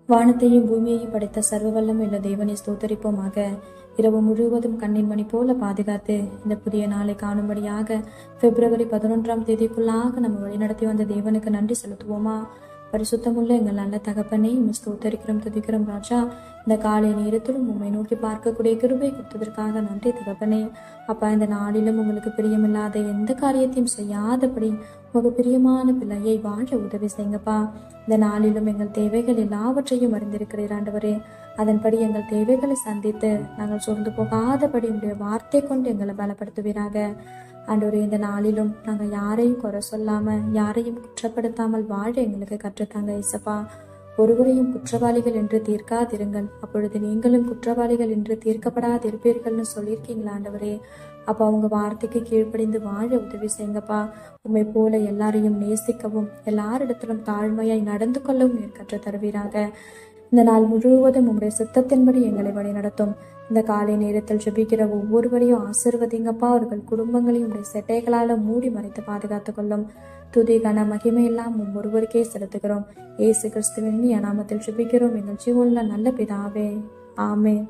வானத்தையும் பூமியையும் படைத்த சர்வ வல்லமை உள்ள தேவனை ஸ்தோத்தரிப்போமாக. இரவு முழுவதும் கண்ணின் மணி போல பாதுகாத்து இந்த புதிய நாளை காணும்படியாக பிப்ரவரி 11ஆம் தேதிக்குள்ளாக நம்ம வழிநடத்தி வந்த தேவனுக்கு நன்றி செலுத்துவோமா? பரிசுத்தமுள்ள எங்கள் நல்ல தகப்பனை ஸ்தோத்தரிக்கிறோம், துதிக்கிறோம் ராஜா. இந்த காலை நேரத்திலும் உண்மை நோக்கி பார்க்கக்கூடிய கிருபை கொடுத்ததற்காக நன்றி தகப்பனே. அப்பா, இந்த நாளிலும் உங்களுக்கு பிரியமில்லாத எந்த காரியத்தையும் செய்யாதபடி உங்க பிரியமான பிள்ளையை வாழ உதவி செய்யுங்கப்பா. இந்த நாளிலும் எங்கள் தேவைகள் எல்லாவற்றையும் அறிந்திருக்கிறீர் ஆண்டவரே. அதன்படி எங்கள் தேவைகளை சந்தித்து நாங்கள் சோர்ந்து போகாதபடி உடைய வார்த்தை கொண்டு எங்களை பலப்படுத்துவீராக ஆண்டவரே. இந்த நாளிலும் நாங்கள் யாரையும் குறை சொல்லாம யாரையும் குற்றப்படுத்தாமல் வாழ எங்களுக்கு கற்றுத்தாங்க இசப்பா. ஒருவரையும் குற்றவாளிகள் என்று தீர்க்காதிருங்கள், அப்பொழுது நீங்களும் குற்றவாளிகள் என்று தீர்க்கப்படாதிருப்பீர்கள்னு சொல்லியிருக்கீங்களா ஆண்டவரே. அப்போ அவங்க வார்த்தைக்கு கீழ்ப்படிந்து வாழ உதவி செய்யுங்கப்பா. உண்மை போல எல்லாரையும் நேசிக்கவும் எல்லாரிடத்திலும் தாழ்மையாய் நடந்து கொள்ளவும் நீர் கற்று தருவீராக. இந்த நாள் முழுவதும் உங்களுடைய சித்தத்தின்படி எங்களை வழி நடத்தும். இந்த காலை நேரத்தில் ஜெபிக்கிற ஒவ்வொருவரையும் ஆசீர்வதிங்கப்பா. அவர்கள் குடும்பங்களையும் உடைய செட்டைகளால மூடி மறைத்து பாதுகாத்து கொள்ளும். துதி கன மகிமையெல்லாம் ஒவ்வொருவருக்கே செலுத்துகிறோம். இயேசு கிறிஸ்துவின் நாமத்தில் ஜெபிக்கிறோம் எங்கள் ஜீவனுள்ள நல்ல பிதாவே, ஆமென்.